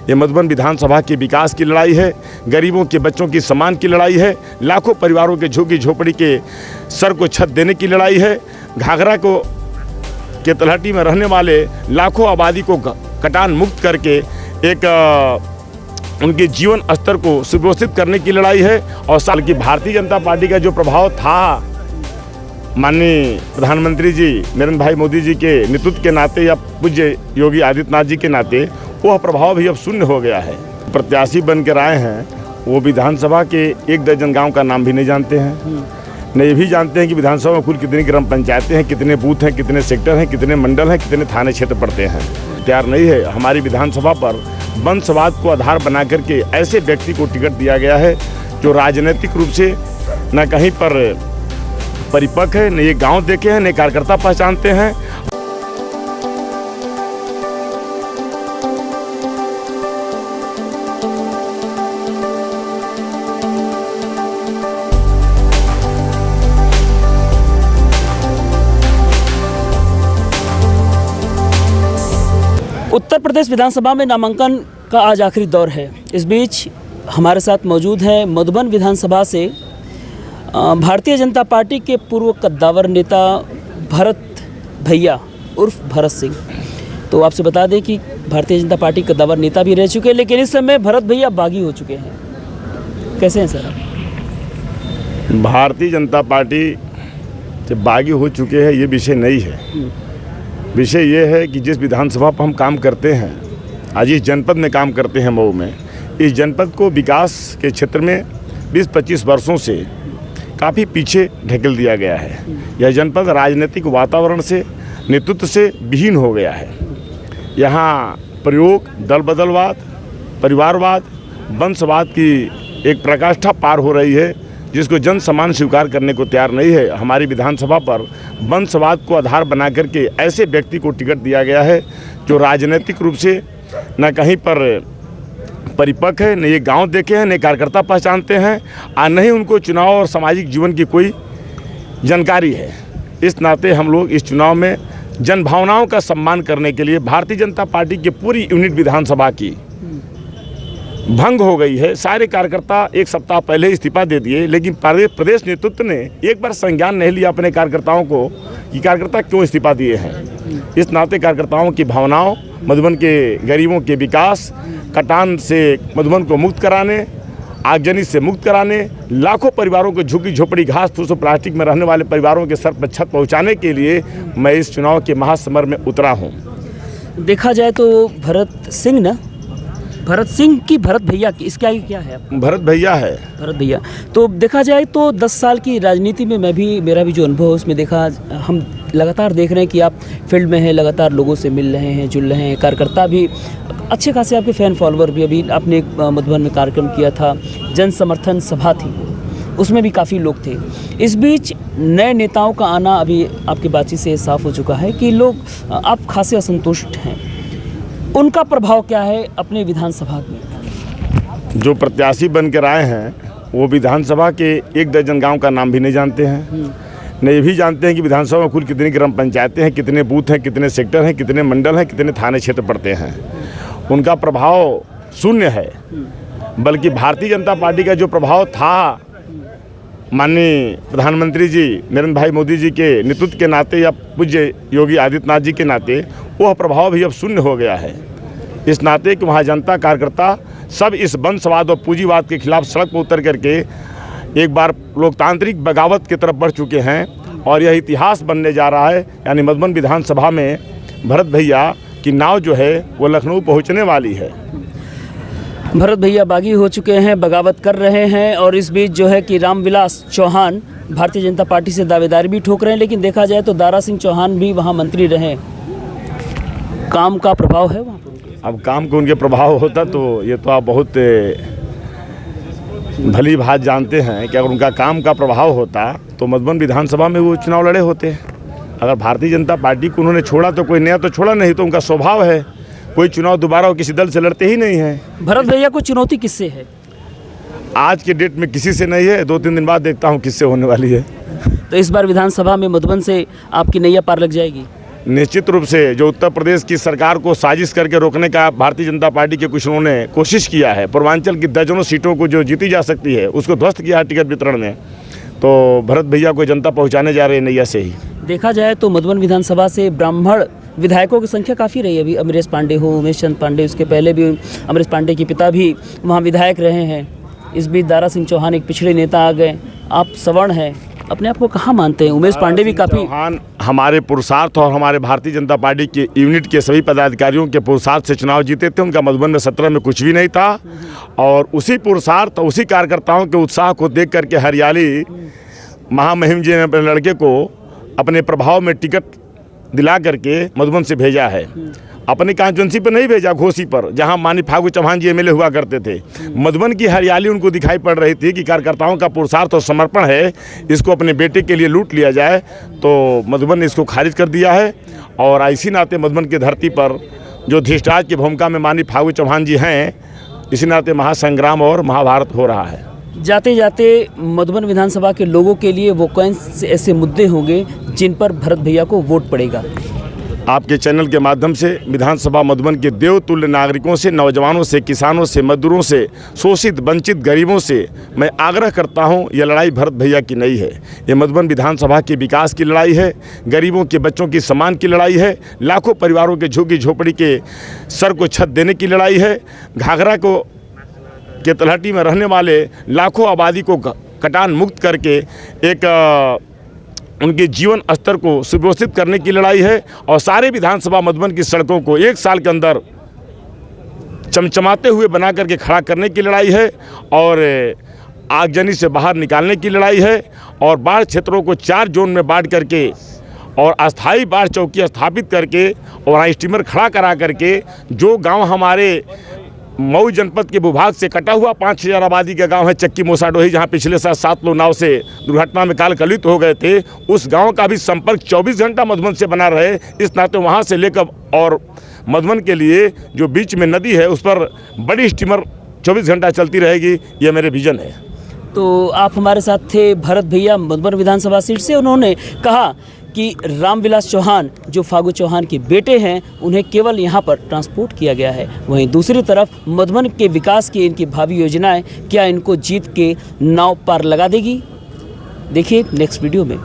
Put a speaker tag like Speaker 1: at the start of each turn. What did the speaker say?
Speaker 1: ये मधुबन विधानसभा के विकास की लड़ाई है, गरीबों के बच्चों की सम्मान की लड़ाई है, लाखों परिवारों के झुग्गी झोपड़ी के सर को छत देने की लड़ाई है, घाघरा को के तलहटी में रहने वाले लाखों आबादी को कटान मुक्त करके एक उनके जीवन स्तर को सुव्यवस्थित करने की लड़ाई है। और साल की भारतीय जनता पार्टी का जो प्रभाव था माननीय प्रधानमंत्री जी नरेंद्र भाई मोदी जी के नेतृत्व के नाते या पूज्य योगी आदित्यनाथ जी के नाते वह प्रभाव भी अब शून्य हो गया है। प्रत्याशी बन कर आए हैं, वो विधानसभा के 1 दर्जन गांव का नाम भी नहीं जानते हैं, नहीं भी जानते हैं कि विधानसभा में कुल कितनी ग्राम पंचायतें हैं, कितने बूथ हैं, कितने सेक्टर हैं, कितने मंडल हैं, कितने थाने क्षेत्र पड़ते हैं। तैयार नहीं है। हमारी विधानसभा पर वंशवाद को आधार बना करके ऐसे व्यक्ति को टिकट दिया गया है जो राजनीतिक रूप से न कहीं पर परिपक्व है, न ये गांव देखे हैं, न कार्यकर्ता पहचानते हैं।
Speaker 2: उत्तर प्रदेश विधानसभा में नामांकन का आज आखिरी दौर है। इस बीच हमारे साथ मौजूद हैं मधुबन विधानसभा से भारतीय जनता पार्टी के पूर्व कद्दावर नेता भरत भैया उर्फ भरत सिंह। तो आपसे बता दें कि भारतीय जनता पार्टी कद्दावर नेता भी रह चुके हैं, लेकिन इस समय भरत भैया बागी हो चुके हैं। कैसे हैं सर आप?
Speaker 1: भारतीय जनता पार्टी से बागी हो चुके हैं ये विषय नहीं है। विषय ये है कि जिस विधानसभा पर हम काम करते हैं, आज इस जनपद में काम करते हैं मऊ में, इस जनपद को विकास के क्षेत्र में 20-25 वर्षों से काफ़ी पीछे ढकेल दिया गया है। यह जनपद राजनीतिक वातावरण से, नेतृत्व से विहीन हो गया है। यहाँ प्रयोग दल बदलवाद, परिवारवाद, वंशवाद की एक प्रकाष्ठा पार हो रही है, जिसको जन सामान्य स्वीकार करने को तैयार नहीं है। हमारी विधानसभा पर वंशवाद को आधार बना करके ऐसे व्यक्ति को टिकट दिया गया है जो राजनीतिक रूप से न कहीं पर परिपक्व है, न ये गांव देखे हैं, न कार्यकर्ता पहचानते हैं, और न ही उनको चुनाव और सामाजिक जीवन की कोई जानकारी है। इस नाते हम लोग इस चुनाव में जन भावनाओं का सम्मान करने के लिए भारतीय जनता पार्टी की पूरी यूनिट विधानसभा की भंग हो गई है। सारे कार्यकर्ता 1 सप्ताह पहले इस्तीफा दे दिए, लेकिन प्रदेश नेतृत्व ने एक बार संज्ञान नहीं लिया अपने कार्यकर्ताओं को कि कार्यकर्ता क्यों इस्तीफा दिए हैं। इस नाते कार्यकर्ताओं की भावनाओं, मधुबन के गरीबों के विकास, कटान से मधुबन को मुक्त कराने, आगजनी से मुक्त कराने, लाखों परिवारों को झुग्गी झोपड़ी, घास फूस और प्लास्टिक में रहने वाले परिवारों के सर पर छत पहुँचाने के लिए मैं इस चुनाव के महासमर में उतरा हूँ।
Speaker 2: देखा जाए तो भरत सिंह ना, भरत सिंह की भरत भैया की, इसका क्या है?
Speaker 1: भरत भैया है।
Speaker 2: भरत भैया। तो देखा जाए तो 10 साल की राजनीति में मेरा भी जो अनुभव है उसमें देखा, हम लगातार देख रहे हैं कि आप फील्ड में हैं, लगातार लोगों से मिल रहे हैं, जुल रहे हैं, कार्यकर्ता भी अच्छे खासे, आपके फैन फॉलोअर भी। अभी आपने एक मधुबन में कार्यक्रम किया था, जन समर्थन सभा थी, उसमें भी काफ़ी लोग थे। इस बीच नए नेताओं का आना, अभी आपकी बातचीत से साफ हो चुका है कि लोग आप खासे असंतुष्ट हैं। उनका प्रभाव क्या है अपने विधानसभा में?
Speaker 1: जो प्रत्याशी बनकर आए हैं वो विधानसभा के 1 दर्जन गांव का नाम भी नहीं जानते हैं, नहीं भी जानते हैं कि विधानसभा में कुल कितनी ग्राम पंचायतें हैं, कितने बूथ हैं, कितने सेक्टर हैं, कितने मंडल हैं, कितने थाने क्षेत्र पड़ते हैं। उनका प्रभाव शून्य है। बल्कि भारतीय जनता पार्टी का जो प्रभाव था माननीय प्रधानमंत्री जी नरेंद्र भाई मोदी जी के नेतृत्व के नाते या पूज्य योगी आदित्यनाथ जी के नाते वह प्रभाव भी अब शून्य हो गया है। इस नाते कि वहाँ जनता, कार्यकर्ता सब इस वंशवाद और पूंजीवाद के खिलाफ सड़क पर उतर करके एक बार लोकतांत्रिक बगावत की तरफ बढ़ चुके हैं और यह इतिहास बनने जा रहा है। यानी मधुबन विधानसभा में भरत भैया की नाव जो है वो लखनऊ पहुँचने वाली है।
Speaker 2: भरत भैया बागी हो चुके हैं, बगावत कर रहे हैं। और इस बीच जो है कि रामविलास चौहान भारतीय जनता पार्टी से दावेदारी भी ठोक रहे हैं, लेकिन देखा जाए तो दारा सिंह चौहान भी वहाँ मंत्री रहे। काम का प्रभाव है वहाँ पर?
Speaker 1: अब काम को उनके प्रभाव होता तो ये तो आप बहुत भली भांति जानते हैं कि अगर उनका काम का प्रभाव होता तो मधुबन विधानसभा में वो चुनाव लड़े होते। अगर भारतीय जनता पार्टी को उन्होंने छोड़ा तो कोई नया तो छोड़ा नहीं, तो उनका स्वभाव है कोई चुनाव दोबारा किसी दल से लड़ते ही नहीं है।
Speaker 2: भरत भैया को चुनौती किससे है?
Speaker 1: आज के डेट में किसी से नहीं है, 2-3 दिन बाद देखता हूँ किससे होने वाली है।
Speaker 2: तो इस बार विधानसभा में मधुबन से आपकी नैया पार लग जाएगी?
Speaker 1: निश्चित रूप से जो उत्तर प्रदेश की सरकार को साजिश करके रोकने का भारतीय जनता पार्टी के कुछ लोगों ने कोशिश किया है, पूर्वांचल की दर्जनों सीटों को जो जीती जा सकती है उसको ध्वस्त किया है टिकट वितरण में, तो भरत भैया को जनता पहुंचाने जा रही है नैया से ही।
Speaker 2: देखा जाए तो मधुबन विधानसभा से ब्राह्मण विधायकों की संख्या काफ़ी रही है। अभी अमरेश पांडे हो, उमेश चंद पांडे, उसके पहले भी अमरेश पांडे के पिता भी वहाँ विधायक रहे हैं। इस बीच दारा सिंह चौहान एक पिछड़े नेता आ गए। आप सवर्ण हैं, अपने आप को कहाँ मानते हैं? उमेश पांडे भी काफ़ी
Speaker 1: चौहान हमारे पुरुषार्थ और हमारे भारतीय जनता पार्टी के यूनिट के सभी पदाधिकारियों के पुरुषार्थ से चुनाव जीते थे। उनका मधुबन में 17 में कुछ भी नहीं था, और उसी पुरुषार्थ उसी कार्यकर्ताओं के उत्साह को देख करके हरियाली महामहिम जी ने अपने लड़के को अपने प्रभाव में टिकट दिला करके मधुबन से भेजा है। अपनी कॉन्स्टिट्यूंसी पर नहीं भेजा, घोसी पर, जहां माननीय फागू चौहान जी एमएलए हुआ करते थे। मधुबन की हरियाली उनको दिखाई पड़ रही थी कि कार्यकर्ताओं का पुरुषार्थ और समर्पण है, इसको अपने बेटे के लिए लूट लिया जाए, तो मधुबन ने इसको खारिज कर दिया है। और इसी नाते मधुबन की धरती पर जो धृष्टराज की भूमिका में माननीय फागू चौहान जी हैं, इसी नाते महासंग्राम और महाभारत हो रहा है।
Speaker 2: जाते जाते मधुबन विधानसभा के लोगों के लिए वो कौन से ऐसे मुद्दे होंगे जिन पर भरत भैया को वोट पड़ेगा?
Speaker 1: आपके चैनल के माध्यम से विधानसभा मधुबन के देवतुल्य नागरिकों से, नौजवानों से, किसानों से, मजदूरों से, शोषित वंचित गरीबों से मैं आग्रह करता हूं, यह लड़ाई भरत भैया की नहीं है। ये मधुबन विधानसभा के विकास की लड़ाई है, गरीबों के बच्चों की सम्मान की लड़ाई है, लाखों परिवारों के झुग्गी झोपड़ी के सर को छत देने की लड़ाई है, घाघरा को के तलहटी में रहने वाले लाखों आबादी को कटान मुक्त करके एक उनके जीवन स्तर को सुव्यवस्थित करने की लड़ाई है, और सारे विधानसभा मधुबन की सड़कों को 1 साल के अंदर चमचमाते हुए बना करके खड़ा करने की लड़ाई है, और आगजनी से बाहर निकालने की लड़ाई है, और बाढ़ क्षेत्रों को 4 जोन में बांट करके और अस्थाई बाढ़ चौकी स्थापित करके और वहाँ स्टीमर खड़ा करा करके जो गांव हमारे मऊ जनपद के भूभाग से कटा हुआ 5000 आबादी का गांव है चक्की मोसाडोही, जहां पिछले साल 7 लोग नाव से दुर्घटना में काल कलित हो गए थे, उस गांव का भी संपर्क 24 घंटा मधुबन से बना रहे। इस नाते वहां से लेकर और मधुबन के लिए जो बीच में नदी है उस पर बड़ी स्टीमर 24 घंटा चलती रहेगी, ये मेरे विजन है।
Speaker 2: तो आप हमारे साथ थे भरत भैया मधुबन विधानसभा सीट से। उन्होंने कहा कि रामविलास चौहान जो फागू चौहान के बेटे हैं, उन्हें केवल यहाँ पर ट्रांसपोर्ट किया गया है। वहीं दूसरी तरफ मधुबन के विकास की इनकी भावी योजनाएं क्या इनको जीत के नाव पार लगा देगी? देखिए नेक्स्ट वीडियो में।